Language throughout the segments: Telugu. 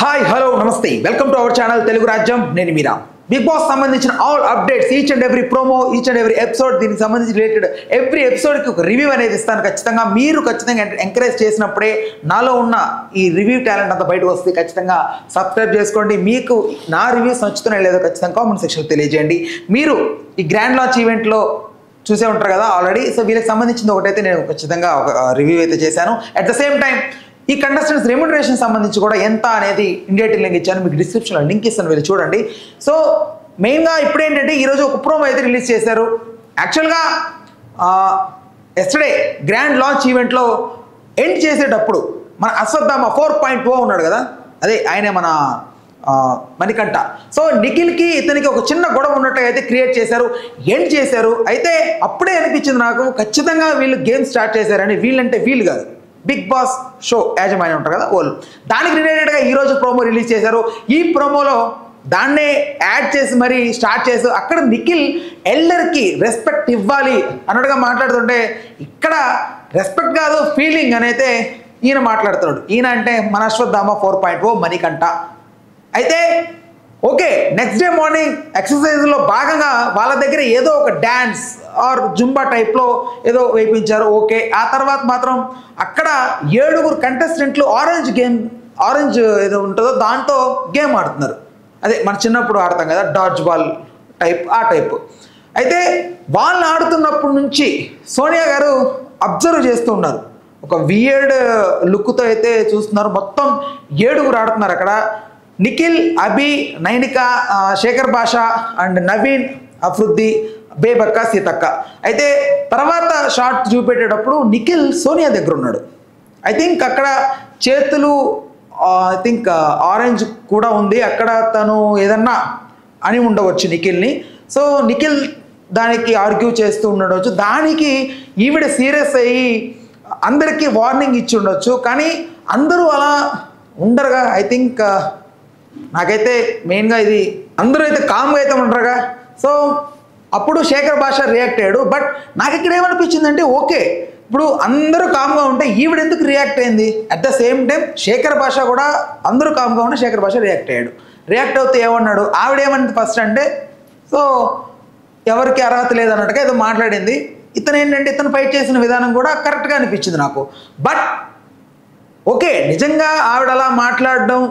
హాయ్ హలో నమస్తే welcome to our channel Telugu Rajyam నేను మీరా బిగ్ బాస్ సంబంధించిన all updates each and every promo each and every episode దీనికి సంబంధించి రిలేటెడ్ ఎవ్రీ ఎపిసోడ్కి ఒక రివ్యూ అనేది ఇస్తాను ఖచ్చితంగా మీరు ఖచ్చితంగా ఎంకరేజ్ చేసినప్పుడే నాలో ఉన్న ఈ రివ్యూ టాలెంట్ అంతా బయటకు వస్తే ఖచ్చితంగా సబ్స్క్రైబ్ చేసుకోండి మీకు నా రివ్యూస్ నచ్చుతున్నాయో లేదో ఖచ్చితంగా కామెంట్ సెక్షన్లో తెలియజేయండి మీరు ఈ గ్రాండ్ లాంచ్ ఈవెంట్లో చూసే ఉంటారు కదా ఆల్రెడీ సో వీళ్ళకి సంబంధించింది ఒకటైతే నేను ఖచ్చితంగా ఒక రివ్యూ అయితే చేశాను అట్ ద సేమ్ టైం ఈ కంటెస్టెంట్స్ రెమ్యునరేషన్ సంబంధించి కూడా ఎంత అనేది ఇండియా లింక్ ఇచ్చాను మీకు డిస్క్రిప్షన్లో లింక్ ఇస్తాను వెళ్ళి చూడండి సో మెయిన్గా ఇప్పుడు ఏంటంటే ఈరోజు ఒక ప్రోమో అయితే రిలీజ్ చేశారు యాక్చువల్గా ఎస్టర్డే గ్రాండ్ లాంచ్ ఈవెంట్లో ఎండ్ చేసేటప్పుడు మన అశ్వత్థామ 4.0 ఉన్నాడు కదా అదే ఆయనే మన మణికంఠ సో నిఖిల్కి ఇతనికి ఒక చిన్న గొడవ ఉన్నట్టుగా అయితే క్రియేట్ చేశారు ఎండ్ చేశారు అయితే అప్పుడే అనిపించింది నాకు ఖచ్చితంగా వీళ్ళు గేమ్ స్టార్ట్ చేశారని వీళ్ళంటే వీళ్ళు కాదు బిగ్ బాస్ షో యాజమాన్యం ఉంటారు కదా వాళ్ళు దానికి రిలేటెడ్గా ఈరోజు ప్రోమో రిలీజ్ చేశారు ఈ ప్రోమోలో దాన్నే యాడ్ చేసి మరి స్టార్ట్ చేసి అక్కడ నిఖిల్ ఎల్డర్కి రెస్పెక్ట్ ఇవ్వాలి అన్నట్టుగా మాట్లాడుతుంటే ఇక్కడ రెస్పెక్ట్ కాదు ఫీలింగ్ అనైతే ఈయన మాట్లాడుతున్నాడు ఈయన అంటే మన అశ్వత్థామ 4.0 మణికంఠ అయితే ఓకే నెక్స్ట్ డే మార్నింగ్ ఎక్సర్సైజ్లో భాగంగా వాళ్ళ దగ్గర ఏదో ఒక డ్యాన్స్ ఆర్ జుంబా టైప్లో ఏదో వేయించారు ఓకే ఆ తర్వాత మాత్రం అక్కడ 7 కంటెస్టెంట్లు ఆరెంజ్ ఏదో ఉంటుందో దాంతో గేమ్ ఆడుతున్నారు అదే మన చిన్నప్పుడు ఆడతాం కదా డాడ్జ్ బాల్ టైప్ ఆ టైప్ అయితే వాళ్ళు ఆడుతున్నప్పటి నుంచి సోనియా గారు అబ్జర్వ్ చేస్తూ ఉన్నారు ఒక వియర్డ్ లుక్తో అయితే చూస్తున్నారు మొత్తం 7 ఆడుతున్నారు అక్కడ నిఖిల్ అభి నైనిక శేఖర్ భాష అండ్ నవీన్ అఫ్రుద్ది బేబక్క సీతక్క అయితే తర్వాత షార్ట్ చూపెట్టేటప్పుడు నిఖిల్ సోనియా దగ్గర ఉన్నాడు ఐ థింక్ అక్కడ చేతులు ఐ థింక్ ఆరెంజ్ కూడా ఉంది అక్కడ తను ఏదన్నా అని ఉండవచ్చు నిఖిల్ని సో నిఖిల్ దానికి ఆర్గ్యూ చేస్తూ ఉండవచ్చు దానికి ఈవిడ సీరియస్ అయ్యి అందరికీ వార్నింగ్ ఇచ్చి ఉండొచ్చు కానీ అందరూ అలా ఉండరుగా ఐ థింక్ నాకైతే మెయిన్గా ఇది అందరూ అయితే కామ్గా అయితే ఉండరుగా సో అప్పుడు శేఖర్ భాష రియాక్ట్ అయ్యాడు బట్ నాకు ఇక్కడ ఏమనిపించిందంటే ఓకే ఇప్పుడు అందరూ కామ్గా ఉంటే ఈవిడ ఎందుకు రియాక్ట్ అయింది at the same time Shekhar భాష కూడా అందరూ కామ్గా ఉంటే శేఖర్ భాష రియాక్ట్ అయ్యాడు రియాక్ట్ అవుతూ ఏమన్నాడు ఆవిడేమన్నది ఫస్ట్ అంటే సో ఎవరికి అర్హత లేదన్నట్టుగా ఏదో మాట్లాడింది ఇతను ఏంటంటే ఇతను ఫైట్ చేసిన విధానం కూడా కరెక్ట్గా అనిపించింది నాకు బట్ ఓకే నిజంగా ఆవిడ అలా మాట్లాడడం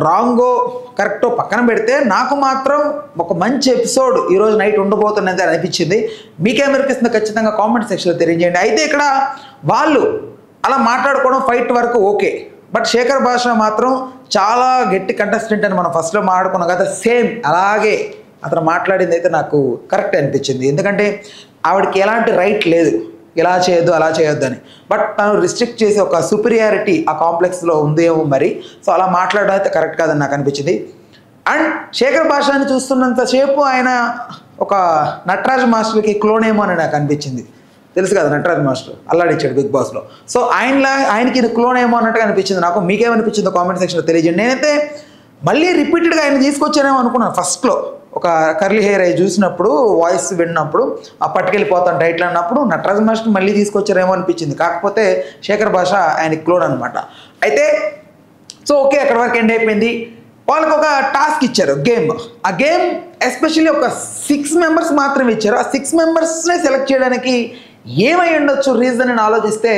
రాంగో కరెక్టో పక్కన పెడితే నాకు మాత్రం ఒక మంచి ఎపిసోడ్ ఈరోజు నైట్ ఉండబోతున్నది అనిపించింది మీకేమనిపిస్తుందో ఖచ్చితంగా కామెంట్ సెక్షన్లో తెలియజేయండి అయితే ఇక్కడ వాళ్ళు అలా మాట్లాడుకోవడం ఫైట్ వరకు ఓకే బట్ శేఖర్ భాష మాత్రం చాలా గట్టి కంటెస్టెంట్ అని మనం ఫస్ట్లో మాట్లాడుకున్నాం కదా సేమ్ అలాగే అతను మాట్లాడింది అయితే నాకు కరెక్ట్ అనిపించింది ఎందుకంటే ఆవిడకి ఎలాంటి రైట్ లేదు ఇలా చేయొద్దు అలా చేయొద్దు అని బట్ తను రిస్ట్రిక్ట్ చేసి ఒక సుపీరియారిటీ ఆ కాంప్లెక్స్లో ఉందేమో మరి సో అలా మాట్లాడడం అయితే కరెక్ట్ కాదని నాకు అనిపించింది అండ్ శేఖర్ భాషని చూస్తున్నంతసేపు ఆయన ఒక నటరాజ్ మాస్టర్కి క్లోన్ ఏమో అని నాకు అనిపించింది తెలుసు కదా నటరాజ్ మాస్టర్ అల్లాడిచ్చాడు బిగ్ బాస్లో సో ఆయనకి ఇది క్లోన్ ఏమో అన్నట్టుగా అనిపించింది నాకు మీకేమనిపించిందో కామెంట్ సెక్షన్లో తెలియజేయండి నేనైతే మళ్ళీ రిపీటెడ్గా ఆయన తీసుకొచ్చానేమో అనుకున్నాను ఫస్ట్లో ఒక కర్లీ హెయిర్ అయి చూసినప్పుడు వాయిస్ విన్నప్పుడు ఆ పట్టుకెళ్ళిపోతాను టైటిల్ అన్నప్పుడు నటరాజ్ మాస్టర్ మళ్ళీ తీసుకొచ్చారేమో అనిపించింది కాకపోతే శేఖర్ భాష ఆయనకి క్లోన్ అనమాట అయితే సో ఓకే అక్కడ వరకు ఎండ్ అయిపోయింది వాళ్ళకి ఒక టాస్క్ ఇచ్చారు ఆ గేమ్ ఎస్పెషల్లీ ఒక 6 మెంబర్స్ మాత్రమే ఇచ్చారు ఆ 6 మెంబర్స్నే సెలెక్ట్ చేయడానికి ఏమై ఉండొచ్చు రీజన్ అని ఆలోచిస్తే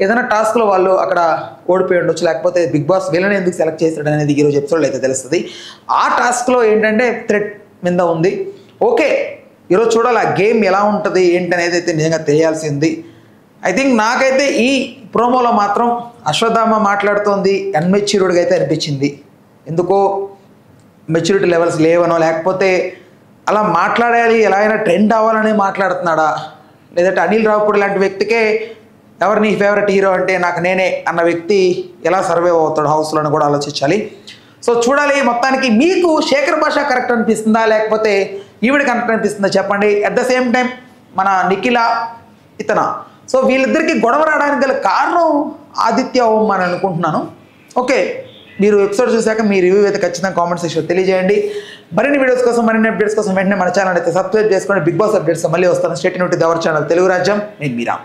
ఏదైనా టాస్క్లో వాళ్ళు అక్కడ ఓడిపోయి ఉండొచ్చు లేకపోతే బిగ్ బాస్ వీళ్ళని ఎందుకు సెలెక్ట్ చేస్తాడు అనేది ఈరోజు ఎపిసోడ్లో అయితే తెలుస్తుంది ఆ టాస్క్లో ఏంటంటే థ్రెడ్ మీద ఉంది ఓకే ఈరోజు చూడాలి ఆ గేమ్ ఎలా ఉంటుంది ఏంటనేది అయితే నిజంగా తెలియాల్సింది ఐ థింక్ నాకైతే ఈ ప్రోమోలో మాత్రం అశ్వత్థామ మాట్లాడుతోంది అన్మెచ్యూర్డ్గా అయితే అనిపించింది ఎందుకో మెచ్యూరిటీ లెవెల్స్ లేవనో లేకపోతే అలా మాట్లాడాలి ఎలా అయినా ట్రెండ్ అవ్వాలని మాట్లాడుతున్నాడా లేదంటే అనిల్ రావుపూడి లాంటి వ్యక్తికే ఎవరు నీ ఫేవరెట్ హీరో అంటే నాకు నేనే అన్న వ్యక్తి ఎలా సర్వైవ్ అవుతాడు హౌస్లోని కూడా ఆలోచించాలి సో చూడాలి మొత్తానికి మీకు శేఖర్ భాష కరెక్ట్ అనిపిస్తుందా లేకపోతే ఈవిడ కరెక్ట్ అనిపిస్తుందా చెప్పండి అట్ ద సేమ్ టైం మన నిఖిల ఇతన సో వీళ్ళిద్దరికి గొడవ రావడానికి గల కారణం ఆదిత్య ఓం అని అనుకుంటున్నాను ఓకే మీరు ఎపిసోడ్ చూశాక మీ రివ్యూ అయితే ఖచ్చితంగా కామెంట్ సెక్షన్లో తెలియజేయండి మరిన్ని వీడియోస్ కోసం మరిన్ని అప్డేట్స్ కోసం వెంటనే మన ఛానల్ అయితే సబ్స్క్రైబ్ చేసుకోండి బిగ్ బాస్ అప్డేట్స్ మళ్ళీ వస్తాను state to our channel Telugu Rajyam నేను Meera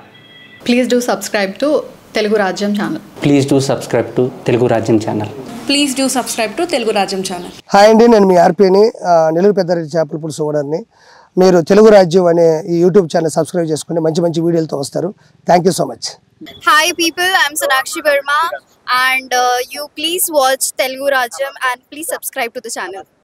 please do subscribe to Telugu Rajyam channel please do subscribe to Telugu Rajyam channel Please do subscribe to Telugu Rajam channel. Hi అండి, నేను మీ ఆర్పీని నెల్లూరు పెద్దారెడ్డి చేపల పులుసు ఓనర్ని. మీరు తెలుగు రాజ్యం అనే ఈ యూట్యూబ్ ఛానల్ సబ్స్క్రైబ్ చేసుకుని మంచి మంచి వీడియోలతో వస్తారు. Thank you so much. Hi people, I'm Sonakshi Verma and you please watch Telugu Rajam and please subscribe to the channel.